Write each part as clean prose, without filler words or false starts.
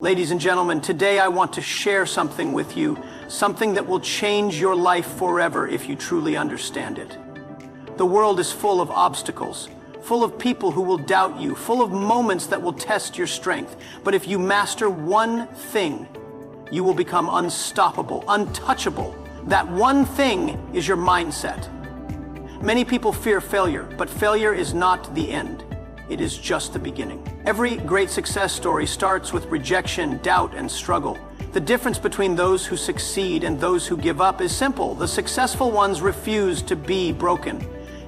Ladies and gentlemen, today I want to share something with you, something that will change your life forever if you truly understand it. The world is full of obstacles, full of people who will doubt you, full of moments that will test your strength. But if you master one thing, you will become unstoppable, untouchable. That one thing is your mindset. Many people fear failure, but failure is not the end. It is just the beginning. Every great success story starts with rejection, doubt, and struggle. The difference between those who succeed and those who give up is simple. The successful ones refuse to be broken.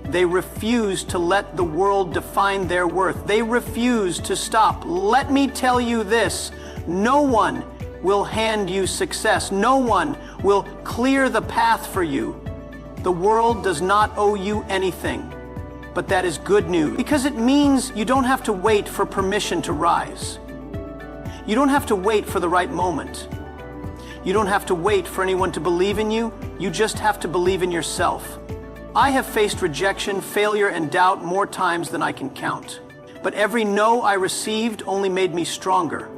They refuse to let the world define their worth. They refuse to stop. Let me tell you this, no one will hand you success. No one will clear the path for you. The world does not owe you anything. But that is good news, because it means you don't have to wait for permission to rise. You don't have to wait for the right moment. You don't have to wait for anyone to believe in you. You just have to believe in yourself. I have faced rejection, failure, and doubt more times than I can count. But every no I received only made me stronger.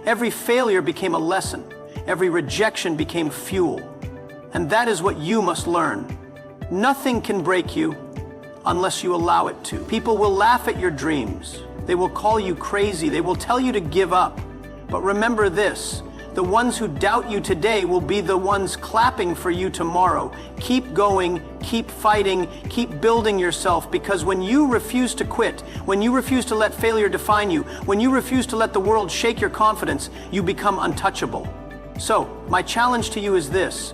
Every failure became a lesson. Every rejection became fuel. And that is what you must learn. Nothing can break you unless you allow it to. People will laugh at your dreams. They will call you crazy. They will tell you to give up. But remember this, the ones who doubt you today will be the ones clapping for you tomorrow. Keep going, keep fighting, keep building yourself, because when you refuse to quit, when you refuse to let failure define you, when you refuse to let the world shake your confidence, you become untouchable. So, my challenge to you is this: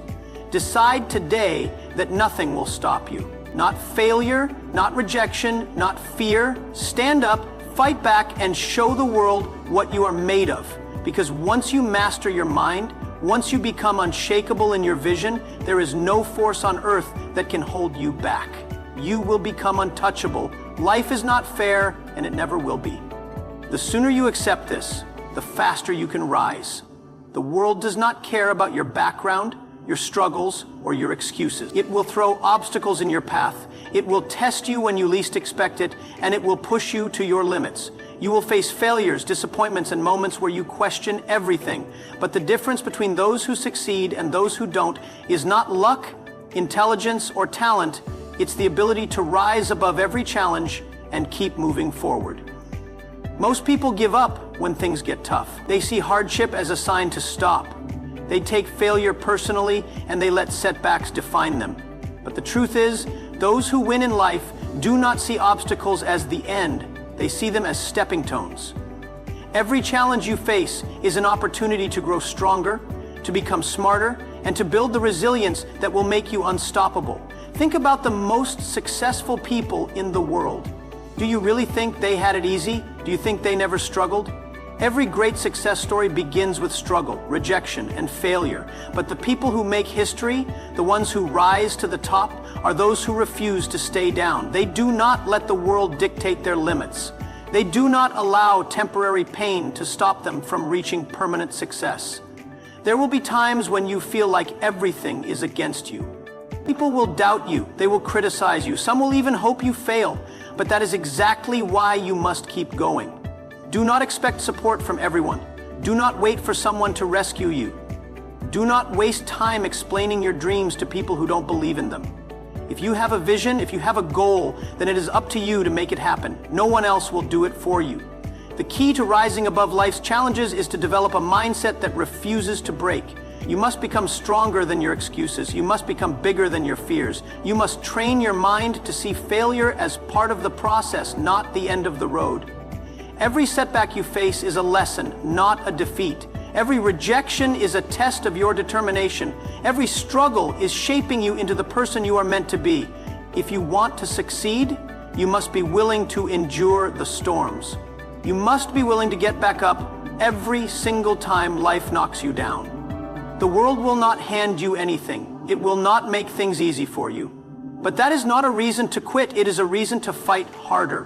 decide today that nothing will stop you. Not failure, not rejection, not fear. Stand up, fight back, and show the world what you are made of. Because once you master your mind, once you become unshakable in your vision, there is no force on earth that can hold you back. You will become untouchable. Life is not fair, and it never will be. The sooner you accept this, the faster you can rise. The world does not care about your background, your struggles, or your excuses. It will throw obstacles in your path. It will test you when you least expect it, and it will push you to your limits. You will face failures, disappointments, and moments where you question everything. But the difference between those who succeed and those who don't is not luck, intelligence, or talent. It's the ability to rise above every challenge and keep moving forward. Most people give up when things get tough. They see hardship as a sign to stop. They take failure personally, and they let setbacks define them. But the truth is, those who win in life do not see obstacles as the end. They see them as stepping stones. Every challenge you face is an opportunity to grow stronger, to become smarter, and to build the resilience that will make you unstoppable. Think about the most successful people in the world. Do you really think they had it easy? Do you think they never struggled? Every great success story begins with struggle, rejection, and failure. But the people who make history, the ones who rise to the top, are those who refuse to stay down. They do not let the world dictate their limits. They do not allow temporary pain to stop them from reaching permanent success. There will be times when you feel like everything is against you. People will doubt you. They will criticize you. Some will even hope you fail. But that is exactly why you must keep going. Do not expect support from everyone. Do not wait for someone to rescue you. Do not waste time explaining your dreams to people who don't believe in them. If you have a vision, if you have a goal, then it is up to you to make it happen. No one else will do it for you. The key to rising above life's challenges is to develop a mindset that refuses to break. You must become stronger than your excuses. You must become bigger than your fears. You must train your mind to see failure as part of the process, not the end of the road. Every setback you face is a lesson, not a defeat. Every rejection is a test of your determination. Every struggle is shaping you into the person you are meant to be. If you want to succeed, you must be willing to endure the storms. You must be willing to get back up every single time life knocks you down. The world will not hand you anything. It will not make things easy for you. But that is not a reason to quit. It is a reason to fight harder.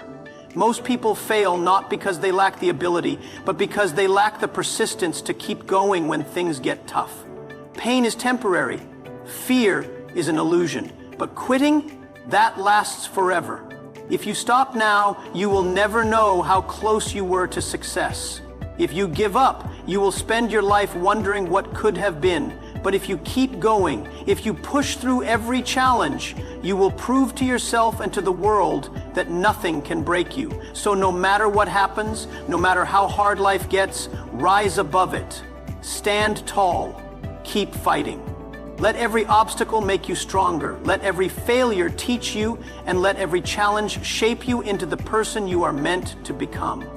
Most people fail not because they lack the ability, but because they lack the persistence to keep going when things get tough. Pain is temporary. Fear is an illusion. But quitting, that lasts forever. If you stop now, you will never know how close you were to success. If you give up, you will spend your life wondering what could have been. But if you keep going, if you push through every challenge, you will prove to yourself and to the world that nothing can break you. So no matter what happens, no matter how hard life gets, rise above it. Stand tall. Keep fighting. Let every obstacle make you stronger. Let every failure teach you, and let every challenge shape you into the person you are meant to become.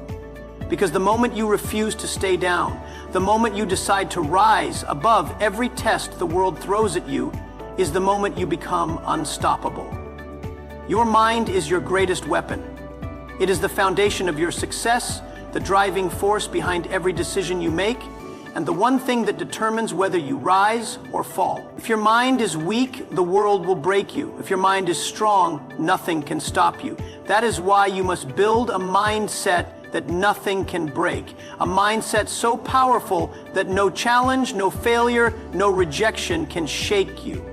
Because the moment you refuse to stay down, the moment you decide to rise above every test the world throws at you, is the moment you become unstoppable. Your mind is your greatest weapon. It is the foundation of your success, the driving force behind every decision you make, and the one thing that determines whether you rise or fall. If your mind is weak, the world will break you. If your mind is strong, nothing can stop you. That is why you must build a mindset that nothing can break. A mindset so powerful that no challenge, no failure, no rejection can shake you.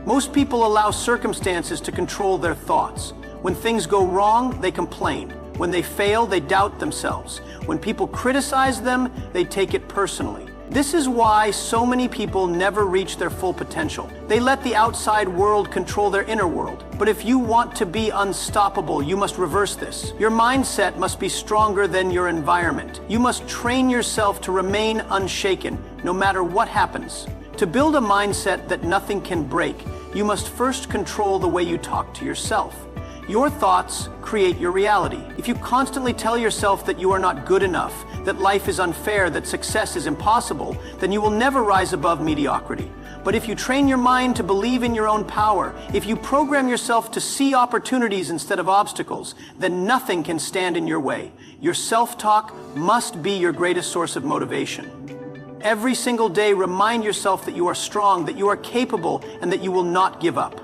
Most people allow circumstances to control their thoughts. When things go wrong, they complain. When they fail, they doubt themselves. When people criticize them, they take it personally. This is why so many people never reach their full potential. They let the outside world control their inner world. But if you want to be unstoppable, you must reverse this. Your mindset must be stronger than your environment. You must train yourself to remain unshaken, no matter what happens. To build a mindset that nothing can break, you must first control the way you talk to yourself. Your thoughts create your reality. If you constantly tell yourself that you are not good enough, that life is unfair, that success is impossible, then you will never rise above mediocrity. But if you train your mind to believe in your own power, if you program yourself to see opportunities instead of obstacles, then nothing can stand in your way. Your self-talk must be your greatest source of motivation. Every single day, remind yourself that you are strong, that you are capable, and that you will not give up,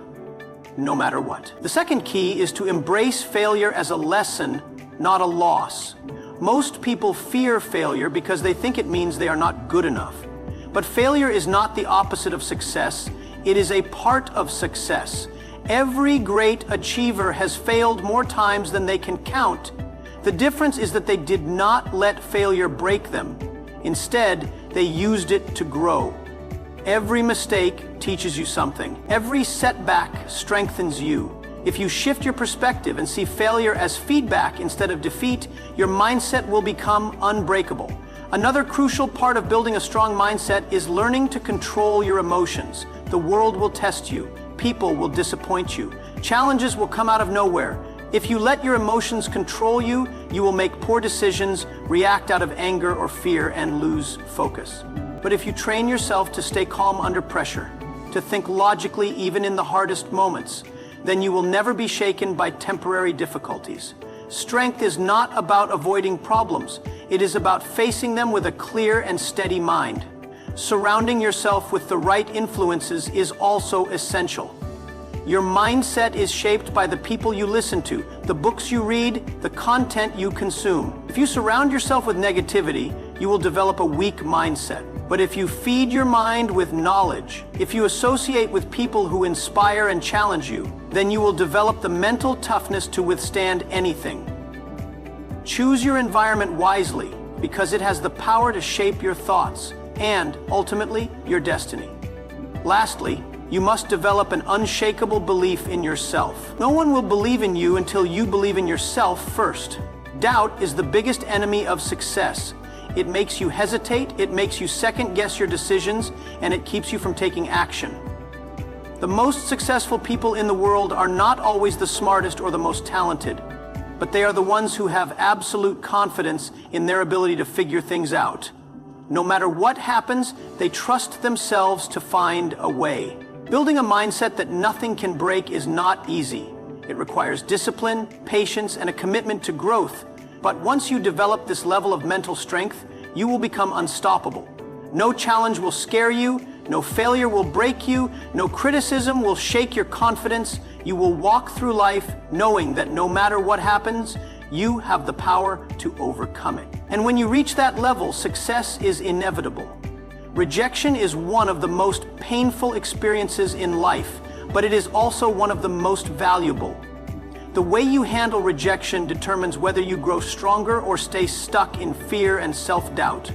no matter what. The second key is to embrace failure as a lesson, not a loss. Most people fear failure because they think it means they are not good enough. But failure is not the opposite of success. It is a part of success. Every great achiever has failed more times than they can count. The difference is that they did not let failure break them. Instead, they used it to grow. Every mistake teaches you something. Every setback strengthens you. If you shift your perspective and see failure as feedback instead of defeat, your mindset will become unbreakable. Another crucial part of building a strong mindset is learning to control your emotions. The world will test you. People will disappoint you. Challenges will come out of nowhere. If you let your emotions control you, you will make poor decisions, react out of anger or fear, and lose focus. But if you train yourself to stay calm under pressure, to think logically even in the hardest moments, then you will never be shaken by temporary difficulties. Strength is not about avoiding problems. It is about facing them with a clear and steady mind. Surrounding yourself with the right influences is also essential. Your mindset is shaped by the people you listen to, the books you read, the content you consume. If you surround yourself with negativity, you will develop a weak mindset. But if you feed your mind with knowledge, if you associate with people who inspire and challenge you, then you will develop the mental toughness to withstand anything. Choose your environment wisely, because it has the power to shape your thoughts and, ultimately, your destiny. Lastly, you must develop an unshakable belief in yourself. No one will believe in you until you believe in yourself first. Doubt is the biggest enemy of success. It makes you hesitate, it makes you second-guess your decisions, and it keeps you from taking action. The most successful people in the world are not always the smartest or the most talented, but they are the ones who have absolute confidence in their ability to figure things out. No matter what happens, they trust themselves to find a way. Building a mindset that nothing can break is not easy. It requires discipline, patience, and a commitment to growth. But once you develop this level of mental strength, you will become unstoppable. No challenge will scare you, no failure will break you, no criticism will shake your confidence. You will walk through life knowing that no matter what happens, you have the power to overcome it. And when you reach that level, success is inevitable. Rejection is one of the most painful experiences in life, but it is also one of the most valuable. The way you handle rejection determines whether you grow stronger or stay stuck in fear and self-doubt.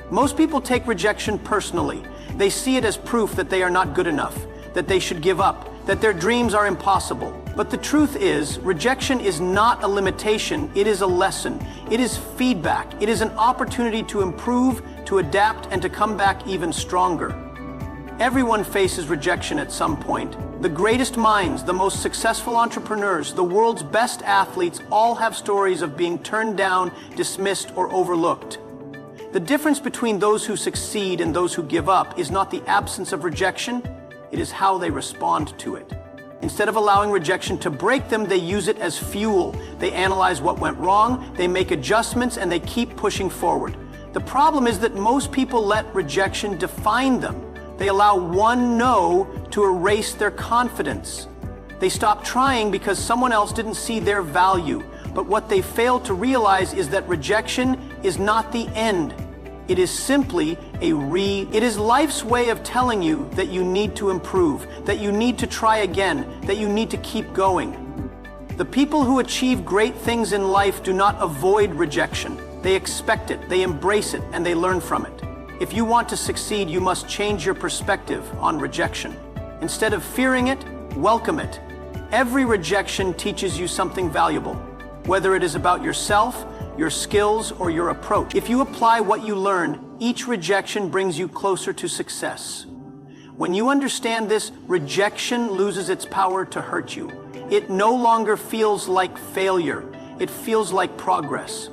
Most people take rejection personally. They see it as proof that they are not good enough, that they should give up, that their dreams are impossible. But the truth is, rejection is not a limitation, it is a lesson. It is feedback. It is an opportunity to improve, to adapt, and to come back even stronger. Everyone faces rejection at some point. The greatest minds, the most successful entrepreneurs, the world's best athletes all have stories of being turned down, dismissed, or overlooked. The difference between those who succeed and those who give up is not the absence of rejection, it is how they respond to it. Instead of allowing rejection to break them, they use it as fuel. They analyze what went wrong, they make adjustments, and they keep pushing forward. The problem is that most people let rejection define them. They allow one no to erase their confidence. They stop trying because someone else didn't see their value. But what they fail to realize is that rejection is not the end. It is simply it is life's way of telling you that you need to improve, that you need to try again, that you need to keep going. The people who achieve great things in life do not avoid rejection. They expect it, they embrace it, and they learn from it. If you want to succeed, you must change your perspective on rejection. Instead of fearing it, welcome it. Every rejection teaches you something valuable, whether it is about yourself, your skills, or your approach. If you apply what you learn, each rejection brings you closer to success. When you understand this, rejection loses its power to hurt you. It no longer feels like failure. It feels like progress.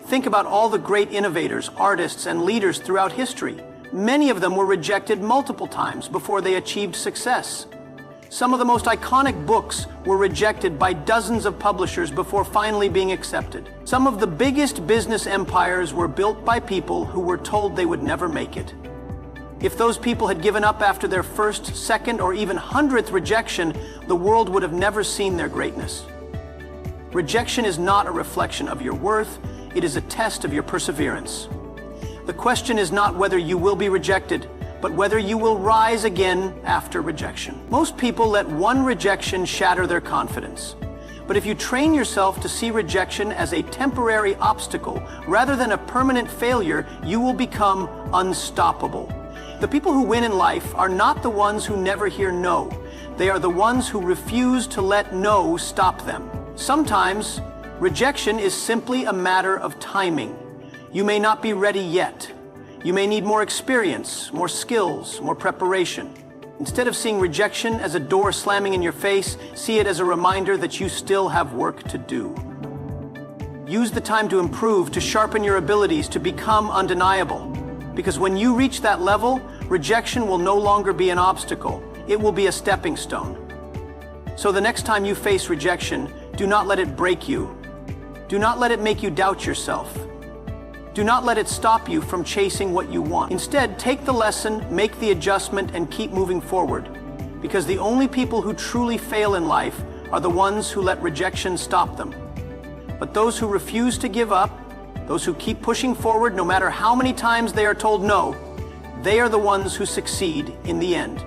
Think about all the great innovators, artists, and leaders throughout history. Many of them were rejected multiple times before they achieved success. Some of the most iconic books were rejected by dozens of publishers before finally being accepted. Some of the biggest business empires were built by people who were told they would never make it. If those people had given up after their first, second, or even 100th rejection, the world would have never seen their greatness. Rejection is not a reflection of your worth, it is a test of your perseverance. The question is not whether you will be rejected, but whether you will rise again after rejection. Most people let one rejection shatter their confidence. But if you train yourself to see rejection as a temporary obstacle rather than a permanent failure, you will become unstoppable. The people who win in life are not the ones who never hear no. They are the ones who refuse to let no stop them. Sometimes, rejection is simply a matter of timing. You may not be ready yet. You may need more experience, more skills, more preparation. Instead of seeing rejection as a door slamming in your face, see it as a reminder that you still have work to do. Use the time to improve, to sharpen your abilities, to become undeniable. Because when you reach that level, rejection will no longer be an obstacle. It will be a stepping stone. So the next time you face rejection, do not let it break you. Do not let it make you doubt yourself. Do not let it stop you from chasing what you want. Instead, take the lesson, make the adjustment, and keep moving forward. Because the only people who truly fail in life are the ones who let rejection stop them. But those who refuse to give up, those who keep pushing forward no matter how many times they are told no, they are the ones who succeed in the end.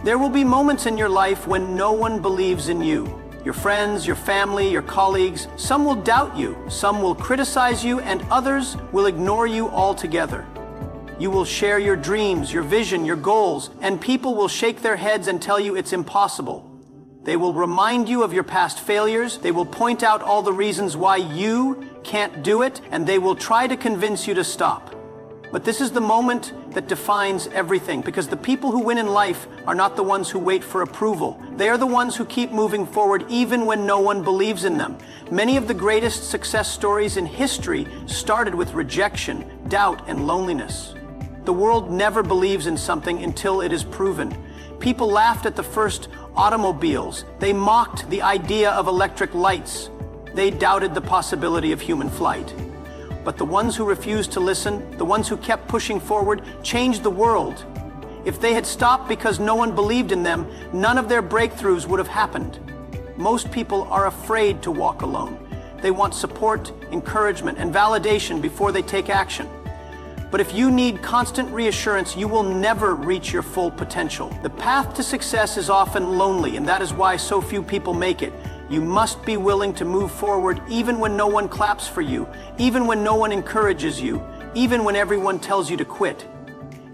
There will be moments in your life when no one believes in you. Your friends, your family, your colleagues, some will doubt you, some will criticize you, and others will ignore you altogether. You will share your dreams, your vision, your goals, and people will shake their heads and tell you it's impossible. They will remind you of your past failures, they will point out all the reasons why you can't do it, and they will try to convince you to stop. But this is the moment that defines everything, because the people who win in life are not the ones who wait for approval. They are the ones who keep moving forward even when no one believes in them. Many of the greatest success stories in history started with rejection, doubt, and loneliness. The world never believes in something until it is proven. People laughed at the first automobiles. They mocked the idea of electric lights. They doubted the possibility of human flight. But the ones who refused to listen, the ones who kept pushing forward, changed the world. If they had stopped because no one believed in them, none of their breakthroughs would have happened. Most people are afraid to walk alone. They want support, encouragement, and validation before they take action. But if you need constant reassurance, you will never reach your full potential. The path to success is often lonely, and that is why so few people make it. You must be willing to move forward even when no one claps for you, even when no one encourages you, even when everyone tells you to quit.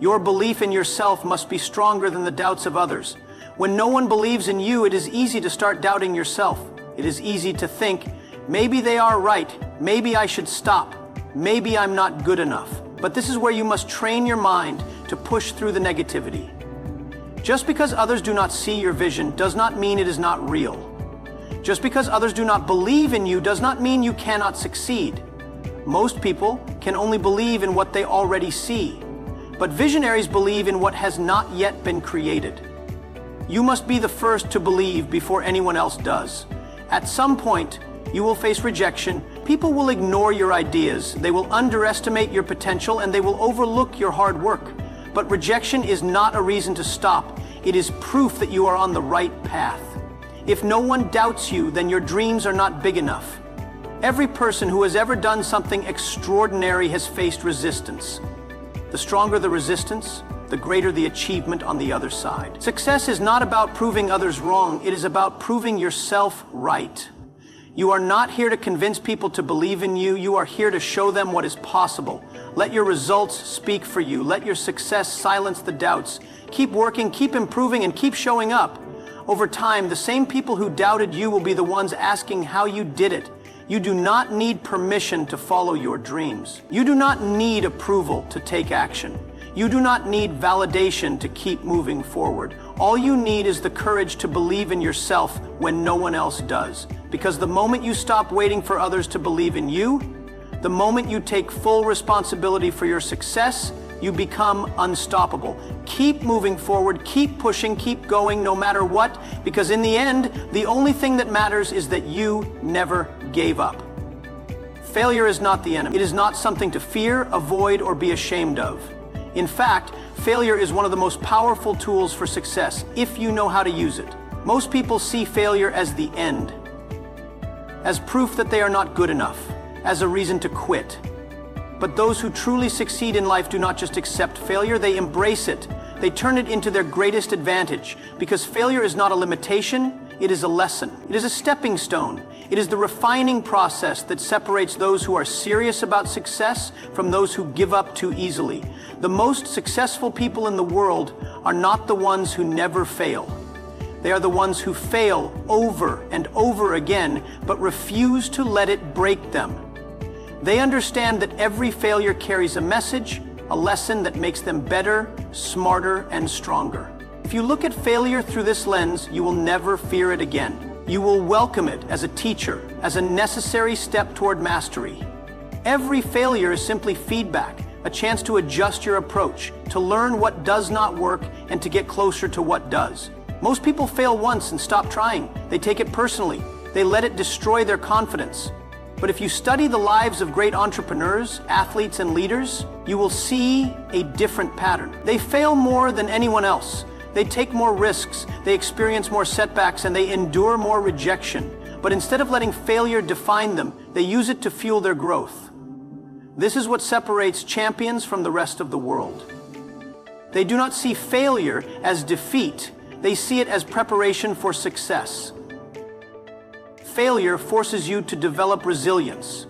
Your belief in yourself must be stronger than the doubts of others. When no one believes in you, it is easy to start doubting yourself. It is easy to think, maybe they are right, maybe I should stop, maybe I'm not good enough. But this is where you must train your mind to push through the negativity. Just because others do not see your vision does not mean it is not real. Just because others do not believe in you does not mean you cannot succeed. Most people can only believe in what they already see, but visionaries believe in what has not yet been created. You must be the first to believe before anyone else does. At some point, you will face rejection. People will ignore your ideas, they will underestimate your potential, and they will overlook your hard work. But rejection is not a reason to stop. It is proof that you are on the right path. If no one doubts you, then your dreams are not big enough. Every person who has ever done something extraordinary has faced resistance. The stronger the resistance, the greater the achievement on the other side. Success is not about proving others wrong, it is about proving yourself right. You are not here to convince people to believe in you, you are here to show them what is possible. Let your results speak for you. Let your success silence the doubts. Keep working, keep improving, and keep showing up. Over time, the same people who doubted you will be the ones asking how you did it. You do not need permission to follow your dreams. You do not need approval to take action. You do not need validation to keep moving forward. All you need is the courage to believe in yourself when no one else does. Because the moment you stop waiting for others to believe in you, the moment you take full responsibility for your success, you become unstoppable. Keep moving forward, keep pushing, keep going no matter what, because in the end, the only thing that matters is that you never gave up. Failure is not the enemy. It is not something to fear, avoid, or be ashamed of. In fact, failure is one of the most powerful tools for success if you know how to use it. Most people see failure as the end, as proof that they are not good enough, as a reason to quit. But those who truly succeed in life do not just accept failure, they embrace it. They turn it into their greatest advantage, because failure is not a limitation, it is a lesson. It is a stepping stone. It is the refining process that separates those who are serious about success from those who give up too easily. The most successful people in the world are not the ones who never fail. They are the ones who fail over and over again, but refuse to let it break them. They understand that every failure carries a message, a lesson that makes them better, smarter, and stronger. If you look at failure through this lens, you will never fear it again. You will welcome it as a teacher, as a necessary step toward mastery. Every failure is simply feedback, a chance to adjust your approach, to learn what does not work, and to get closer to what does. Most people fail once and stop trying. They take it personally. They let it destroy their confidence. But if you study the lives of great entrepreneurs, athletes, and leaders, you will see a different pattern. They fail more than anyone else. They take more risks, they experience more setbacks, and they endure more rejection. But instead of letting failure define them, they use it to fuel their growth. This is what separates champions from the rest of the world. They do not see failure as defeat, they see it as preparation for success. Failure forces you to develop resilience.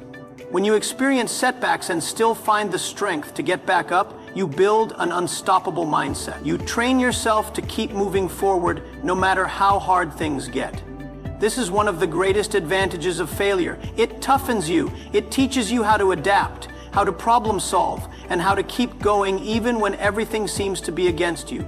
When you experience setbacks and still find the strength to get back up, you build an unstoppable mindset. You train yourself to keep moving forward no matter how hard things get. This is one of the greatest advantages of failure. It toughens you. It teaches you how to adapt, how to problem solve, and how to keep going even when everything seems to be against you.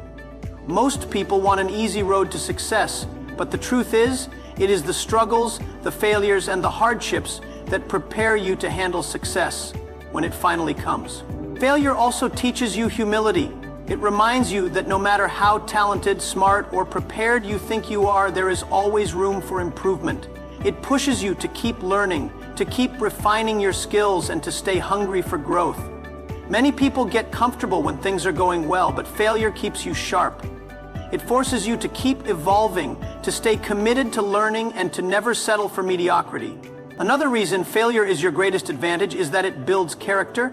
Most people want an easy road to success, but the truth is, it is the struggles, the failures, and the hardships that prepare you to handle success when it finally comes. Failure also teaches you humility. It reminds you that no matter how talented, smart, or prepared you think you are, there is always room for improvement. It pushes you to keep learning, to keep refining your skills, and to stay hungry for growth. Many people get comfortable when things are going well, but failure keeps you sharp. It forces you to keep evolving, to stay committed to learning, and to never settle for mediocrity. Another reason failure is your greatest advantage is that it builds character.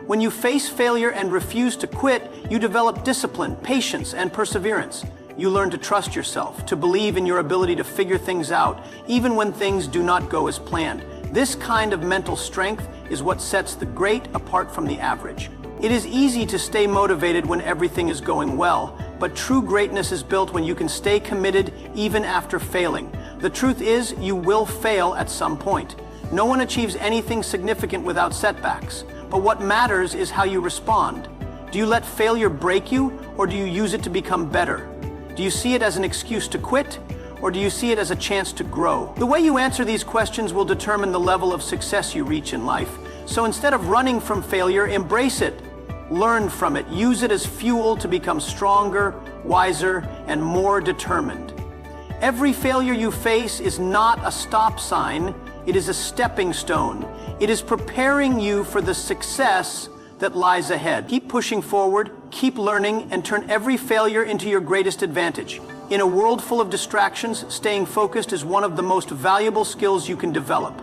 When you face failure and refuse to quit, you develop discipline, patience, and perseverance. You learn to trust yourself, to believe in your ability to figure things out, even when things do not go as planned. This kind of mental strength is what sets the great apart from the average. It is easy to stay motivated when everything is going well, but true greatness is built when you can stay committed even after failing. The truth is, you will fail at some point. No one achieves anything significant without setbacks, but what matters is how you respond. Do you let failure break you, or do you use it to become better? Do you see it as an excuse to quit, or do you see it as a chance to grow? The way you answer these questions will determine the level of success you reach in life. So instead of running from failure, embrace it. Learn from it. Use it as fuel to become stronger, wiser, and more determined. Every failure you face is not a stop sign. It is a stepping stone. It is preparing you for the success that lies ahead. Keep pushing forward, keep learning, and turn every failure into your greatest advantage. In a world full of distractions, staying focused is one of the most valuable skills you can develop.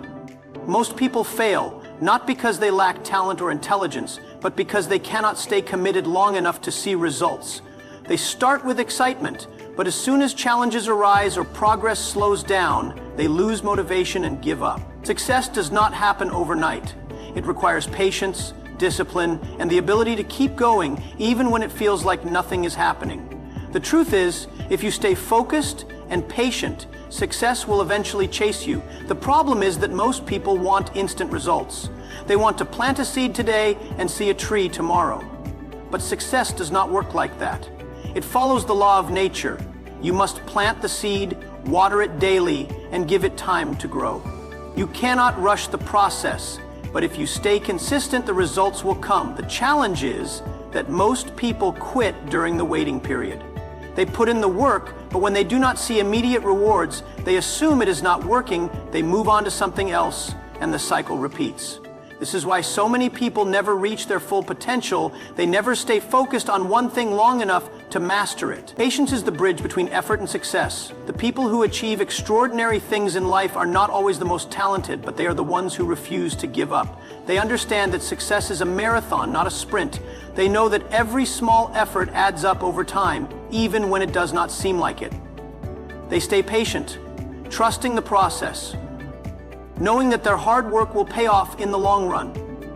Most people fail, not because they lack talent or intelligence, but because they cannot stay committed long enough to see results. They start with excitement, but as soon as challenges arise or progress slows down, they lose motivation and give up. Success does not happen overnight. It requires patience, discipline, and the ability to keep going even when it feels like nothing is happening. The truth is, if you stay focused and patient, success will eventually chase you. The problem is that most people want instant results. They want to plant a seed today and see a tree tomorrow. But success does not work like that. It follows the law of nature. You must plant the seed, water it daily, and give it time to grow. You cannot rush the process, but if you stay consistent, the results will come. The challenge is that most people quit during the waiting period. They put in the work, but when they do not see immediate rewards, they assume it is not working, they move on to something else, and the cycle repeats. This is why so many people never reach their full potential. They never stay focused on one thing long enough to master it. Patience is the bridge between effort and success. The people who achieve extraordinary things in life are not always the most talented, but they are the ones who refuse to give up. They understand that success is a marathon, not a sprint. They know that every small effort adds up over time, even when it does not seem like it. They stay patient, trusting the process, knowing that their hard work will pay off in the long run.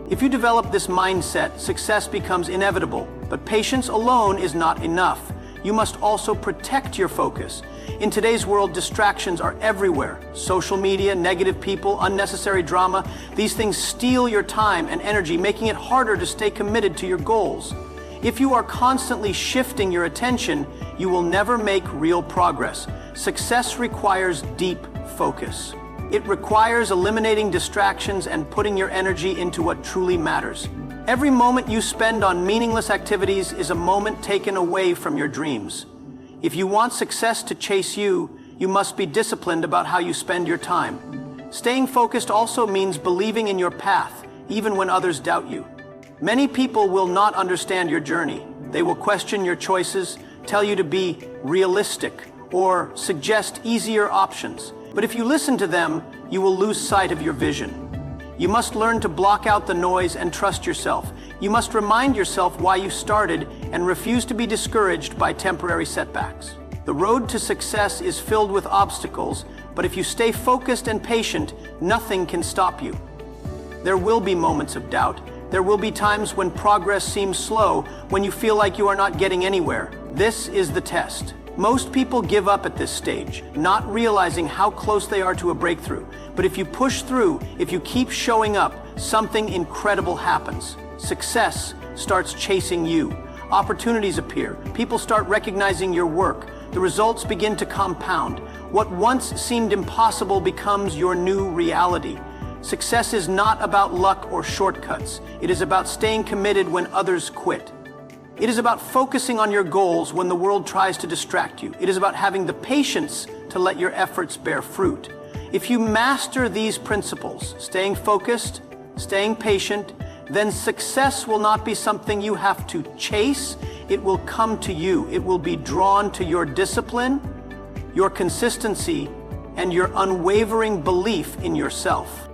If you develop this mindset, success becomes inevitable. But patience alone is not enough. You must also protect your focus. In today's world, distractions are everywhere. Social media, negative people, unnecessary drama. These things steal your time and energy, making it harder to stay committed to your goals. If you are constantly shifting your attention, you will never make real progress. Success requires deep focus. It requires eliminating distractions and putting your energy into what truly matters. Every moment you spend on meaningless activities is a moment taken away from your dreams. If you want success to chase you, you must be disciplined about how you spend your time. Staying focused also means believing in your path, even when others doubt you. Many people will not understand your journey. They will question your choices, tell you to be realistic, or suggest easier options. But if you listen to them, you will lose sight of your vision. You must learn to block out the noise and trust yourself. You must remind yourself why you started and refuse to be discouraged by temporary setbacks. The road to success is filled with obstacles, but if you stay focused and patient, nothing can stop you. There will be moments of doubt. There will be times when progress seems slow, when you feel like you are not getting anywhere. This is the test. Most people give up at this stage, not realizing how close they are to a breakthrough. But if you push through, if you keep showing up, something incredible happens. Success starts chasing you. Opportunities appear. People start recognizing your work. The results begin to compound. What once seemed impossible becomes your new reality. Success is not about luck or shortcuts. It is about staying committed when others quit. It is about focusing on your goals when the world tries to distract you. It is about having the patience to let your efforts bear fruit. If you master these principles, staying focused, staying patient, then success will not be something you have to chase. It will come to you. It will be drawn to your discipline, your consistency, and your unwavering belief in yourself.